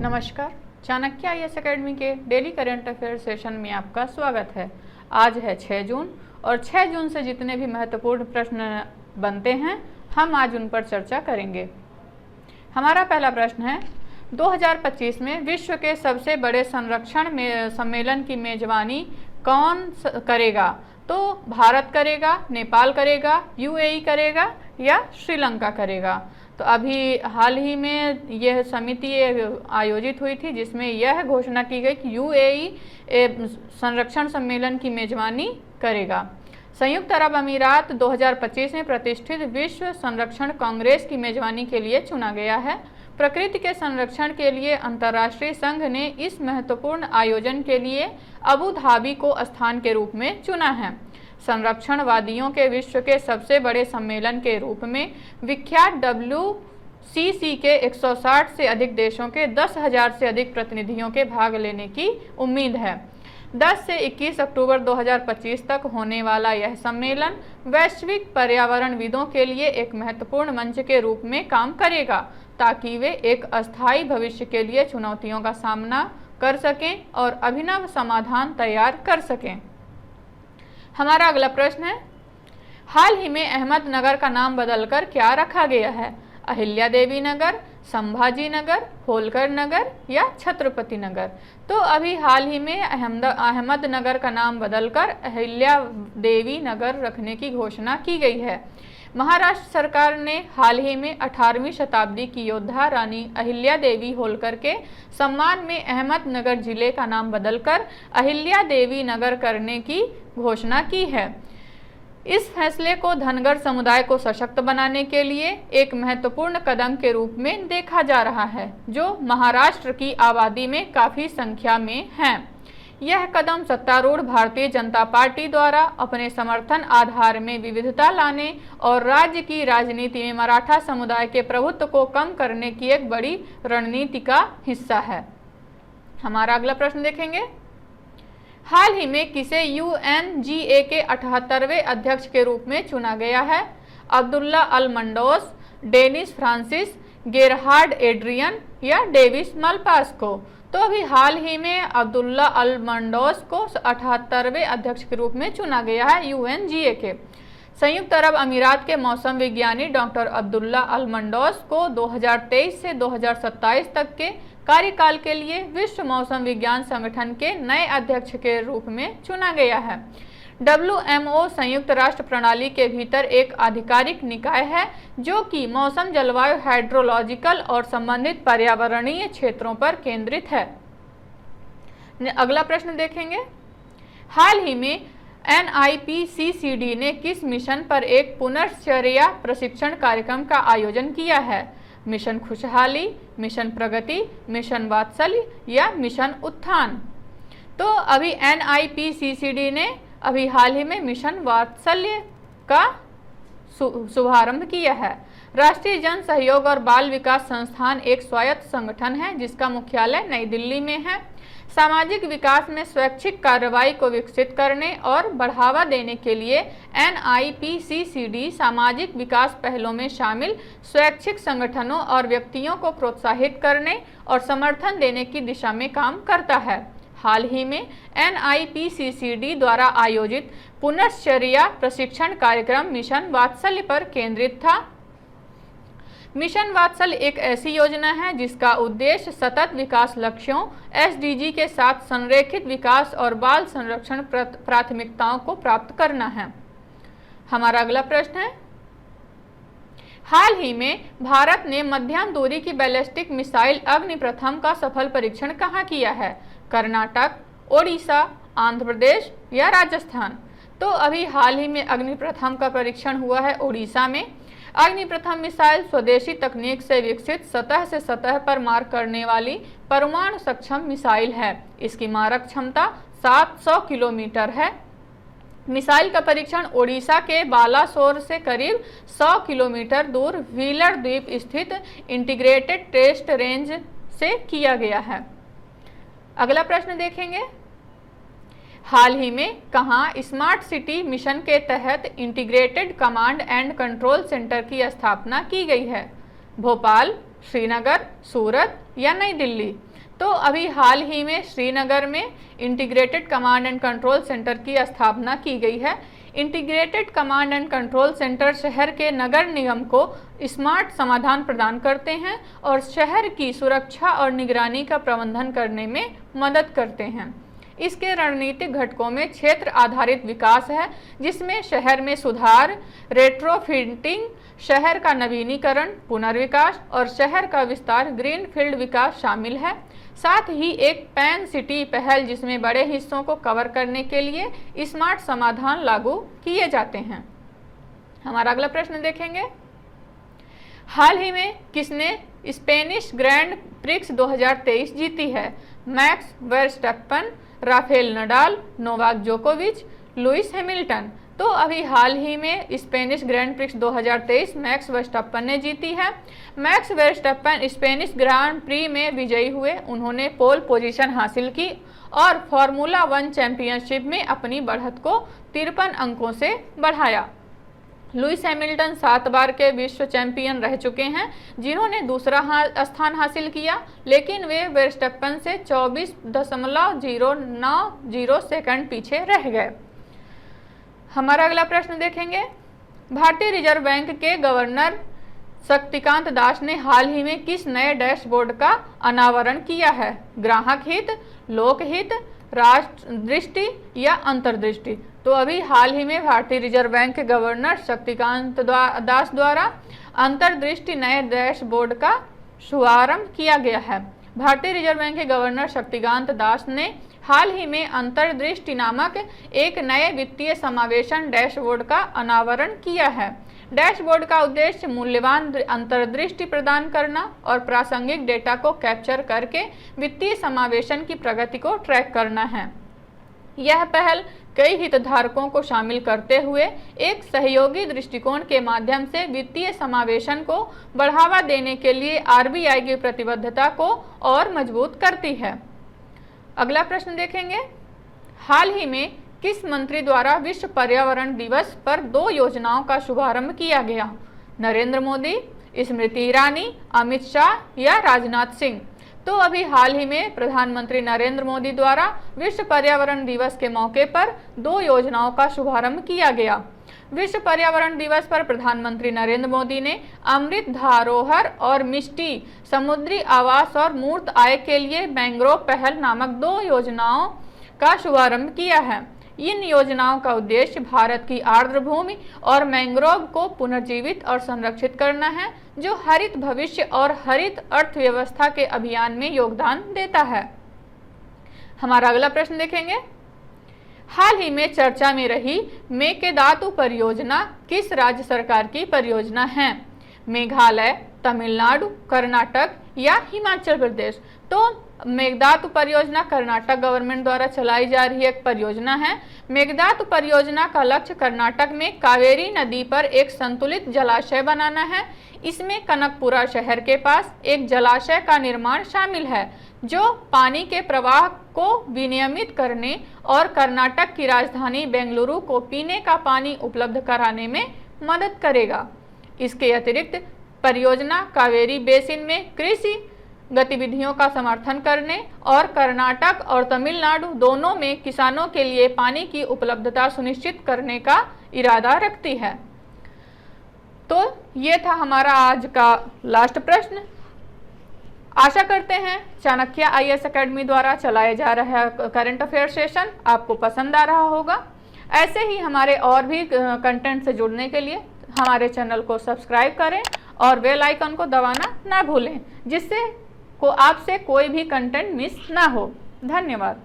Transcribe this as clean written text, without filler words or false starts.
नमस्कार। Chanakya IAS academy के daily current affair session में आपका स्वागत है। आज है 6 जून और 6 जून से जितने भी महत्वपूर्ण प्रश्न बनते हैं हम आज उन पर चर्चा करेंगे। हमारा पहला प्रश्न है, 2025 में विश्व के सबसे बड़े संरक्षण सम्मेलन की मेजबानी कौन करेगा? तो भारत करेगा, नेपाल करेगा, यूएई करेगा या श्रीलंका करेगा? तो अभी हाल ही में यह समिति आयोजित हुई थी जिसमें यह घोषणा की गई कि यूएई संरक्षण सम्मेलन की मेजबानी करेगा। संयुक्त अरब अमीरात 2025 में प्रतिष्ठित विश्व संरक्षण कांग्रेस की मेजबानी के लिए चुना गया है। प्रकृति के संरक्षण के लिए अंतर्राष्ट्रीय संघ ने इस महत्वपूर्ण आयोजन के लिए अबू धाबी को स्थान के रूप में चुना है। संरक्षणवादियों के विश्व के सबसे बड़े सम्मेलन के रूप में विख्यात WCC के 160 से अधिक देशों के 10,000 से अधिक प्रतिनिधियों के भाग लेने की उम्मीद है। 10 से 21 अक्टूबर 2025 तक होने वाला यह सम्मेलन वैश्विक पर्यावरणविदों के लिए एक महत्वपूर्ण मंच के रूप में काम करेगा ताकि वे एक अस्थायी भविष्य के लिए चुनौतियों का सामना कर सकें और अभिनव समाधान तैयार कर सकें। हमारा अगला प्रश्न है, हाल ही में अहमदनगर का नाम बदलकर क्या रखा गया है? अहिल्या देवी नगर, संभाजी नगर, होलकर नगर या छत्रपति नगर? तो अभी हाल ही में अहमदनगर का नाम बदलकर अहिल्या देवी नगर रखने की घोषणा की गई है। महाराष्ट्र सरकार ने हाल ही में 18वीं शताब्दी की योद्धा रानी अहिल्या देवी होलकर के सम्मान में अहमदनगर जिले का नाम बदलकर अहिल्या देवी नगर करने की घोषणा की है। इस फैसले को धनगर समुदाय को सशक्त बनाने के लिए एक महत्वपूर्ण कदम के रूप में देखा जा रहा है, जो महाराष्ट्र की आबादी में काफी संख्या में है। यह कदम सत्तारूढ़ भारतीय जनता पार्टी द्वारा अपने समर्थन आधार में विविधता लाने और राज्य की राजनीति में मराठा समुदाय के प्रभुत्व को कम करने की एक बड़ी रणनीति का हिस्सा है। हमारा अगला प्रश्न देखेंगे, हाल ही में किसे UNGA के 78वें अध्यक्ष के रूप में चुना गया है? अब्दुल्ला अल मंडोस, डेनिस फ्रांसिस, गेरहार्ड एड्रियन या डेविस मालपास को? तो अभी हाल ही में अब्दुल्ला अल मंडोस को 78वें अध्यक्ष के रूप में चुना गया है UNGA के। संयुक्त अरब अमीरात के मौसम विज्ञानी डॉक्टर अब्दुल्ला अल मंडोस को 2023 से 2027 तक के कार्यकाल के लिए विश्व मौसम विज्ञान संगठन के नए अध्यक्ष के रूप में चुना गया है। WMO संयुक्त राष्ट्र प्रणाली के भीतर एक आधिकारिक निकाय है जो कि मौसम, जलवायु, हाइड्रोलॉजिकल और संबंधित पर्यावरणीय क्षेत्रों पर केंद्रित है। अगला प्रश्न देखेंगे, हाल ही में NIPCCD ने किस मिशन पर एक पुनर्चर्या प्रशिक्षण कार्यक्रम का आयोजन किया है? मिशन खुशहाली, मिशन प्रगति, मिशन वात्सल्य या मिशन उत्थान? तो अभी NIPCCD ने अभी हाल ही में मिशन वात्सल्य का शुभारंभ किया है। राष्ट्रीय जन सहयोग और बाल विकास संस्थान एक स्वायत्त संगठन है जिसका मुख्यालय नई दिल्ली में है। सामाजिक विकास में स्वैच्छिक कार्रवाई को विकसित करने और बढ़ावा देने के लिए NIPCCD सामाजिक विकास पहलों में शामिल स्वैच्छिक संगठनों और व्यक्तियों को प्रोत्साहित करने और समर्थन देने की दिशा में काम करता है। हाल ही में NIPCCD द्वारा आयोजित पुनर्चर्या प्रशिक्षण कार्यक्रम मिशन वात्सल्य पर केंद्रित था। मिशन वात्सल्य एक ऐसी योजना है जिसका उद्देश्य सतत विकास लक्ष्यों SDG के साथ संरेखित विकास और बाल संरक्षण प्राथमिकताओं को प्राप्त करना है। हमारा अगला प्रश्न है, हाल ही में भारत ने मध्यम दूरी की बैलिस्टिक मिसाइल अग्नि प्रथम का सफल परीक्षण कहाँ किया है? कर्नाटक, ओडिशा, आंध्र प्रदेश या राजस्थान? तो अभी हाल ही में अग्नि प्रथम का परीक्षण हुआ है ओडिशा में। अग्नि प्रथम मिसाइल स्वदेशी तकनीक से विकसित सतह से सतह पर मार करने वाली परमाणु सक्षम मिसाइल है। इसकी मारक क्षमता 700 किलोमीटर है। मिसाइल का परीक्षण ओडिशा के बालासोर से करीब 100 किलोमीटर दूर व्हीलर द्वीप स्थित इंटीग्रेटेड टेस्ट रेंज से किया गया है। अगला प्रश्न देखेंगे, हाल ही में कहाँ स्मार्ट सिटी मिशन के तहत integrated command and control centre की स्थापना की गई है? भोपाल, श्रीनगर, सूरत या नई दिल्ली? तो अभी हाल ही में श्रीनगर में integrated command and control centre की स्थापना की गई है। Integrated command and control centre शहर के नगर निगम को स्मार्ट समाधान प्रदान करते हैं और शहर की सुरक्षा और निगरानी का प्रबंधन करने में मदद करते हैं। इसके रणनीतिक घटकों में क्षेत्र आधारित विकास है, जिसमें शहर में सुधार, रेट्रोफिटिंग, शहर का नवीनीकरण, पुनर्विकास और शहर का विस्तार, ग्रीनफील्ड विकास शामिल है। साथ ही एक पैन सिटी पहल, जिसमें बड़े हिस्सों को कवर करने के लिए स्मार्ट समाधान लागू किए जाते हैं। हमारा अगला प्रश्न देखेंगे, हाल ही में किसने स्पेनिश ग्रैंड प्रिक्स 2023 जीती है? Max Verstappen, Rafael Nadal, Novak जोकोविच, लुइस हैमिल्टन। तो अभी हाल ही में Spanish grand prix 2023 max Verstappen ने जीती है। Max Verstappen Spanish grand pre में विजयी हुए। उन्होंने पोल पोजीशन हासिल की और फार्मूला 1 चैंपियनशिप में अपनी बढ़त को 53 अंकों से बढ़ाया। लुइस हैमिल्टन 7 बार के विश्व चैंपियन रह चुके हैं, जिन्होंने दूसरा स्थान हासिल किया, लेकिन वे वर्स्टैपन से 24.090 सेकंड पीछे रह गए। हमारा अगला प्रश्न देखेंगे, भारतीय रिजर्व बैंक के गवर्नर शक्तिकांत दास ने हाल ही में किस नए डैशबोर्ड का अनावरण किया है? ग्राहक हित, लोकहित, राष्ट्र दृष्टि या अंतर्दृष्टि? तो अभी हाल ही में भारतीय रिजर्व बैंक के गवर्नर शक्तिकांत दास द्वारा अंतर्दृष्टि नए डैशबोर्ड का शुभारंभ किया गया है। भारतीय रिजर्व बैंक के गवर्नर शक्तिकांत दास ने हाल ही में अंतर्दृष्टि नामक एक नए वित्तीय समावेशन डैशबोर्ड का अनावरण किया है। डैशबोर्ड का उद्देश्य मूल्यवान अंतर्दृष्टि प्रदान करना और प्रासंगिक डेटा को कैप्चर करके वित्तीय समावेशन की प्रगति को ट्रैक करना है। यह पहल कई हितधारकों को शामिल करते हुए एक सहयोगी दृष्टिकोण के माध्यम से वित्तीय समावेशन को बढ़ावा देने के लिए आरबीआई की प्रतिबद्धता को और मजबूत करती है। अगला प्रश्न देखेंगे, हाल ही में किस मंत्री द्वारा विश्व पर्यावरण दिवस पर 2 योजनाओं का शुभारंभ किया गया? नरेंद्र मोदी, स्मृति ईरानी, अमित शाह या राजनाथ सिंह? तो अभी हाल ही में प्रधानमंत्री नरेंद्र मोदी द्वारा विश्व पर्यावरण दिवस के मौके पर 2 योजनाओं का शुभारंभ किया गया। विश्व पर्यावरण दिवस पर प्रधानमंत्री नरेंद्र मोदी ने अमृत धरोहर और मिष्टी समुद्री आवास और मूर्त आय के लिए मैंग्रोव पहल नामक 2 योजनाओं का शुभारंभ किया है। इन योजनाओं का उद्देश्य भारत की आर्द्र भूमि और मैंग्रोव को पुनर्जीवित और संरक्षित करना है, जो हरित भविष्य और हरित अर्थव्यवस्था के अभियान में योगदान देता है। हमारा अगला प्रश्न देखेंगे, हाल ही में चर्चा में रही मेकेदातु परियोजना किस राज्य सरकार की परियोजना है? मेघालय, तमिलनाडु, कर्नाटक या हिमाचल प्रदेश? तो मेघदातु परियोजना कर्नाटक गवर्नमेंट द्वारा चलाई जा रही एक परियोजना है। मेघदातु परियोजना का लक्ष्य कर्नाटक में कावेरी नदी पर एक संतुलित जलाशय बनाना है। इसमें कनकपुरा शहर के पास एक जलाशय का निर्माण शामिल है, जो पानी के प्रवाह को विनियमित करने और कर्नाटक की राजधानी बेंगलुरु को पीने का पानी उपलब्ध कराने में मदद करेगा। इसके अतिरिक्त परियोजना कावेरी बेसिन में कृषि गतिविधियों का समर्थन करने और कर्नाटक और तमिलनाडु दोनों में किसानों के लिए पानी की उपलब्धता सुनिश्चित करने का इरादा रखती है। तो ये था हमारा आज का लास्ट प्रश्न। आशा करते हैं चाणक्य आईएएस एकेडमी द्वारा चलाया जा रहा करंट अफेयर सेशन आपको पसंद आ रहा होगा। ऐसे ही हमारे और भी कंटेंट से जुड़ने के लिए हमारे चैनल को सब्सक्राइब करें और बेल आइकन को दबाना ना भूलें, जिससे आपसे कोई भी कंटेंट मिस ना हो। धन्यवाद।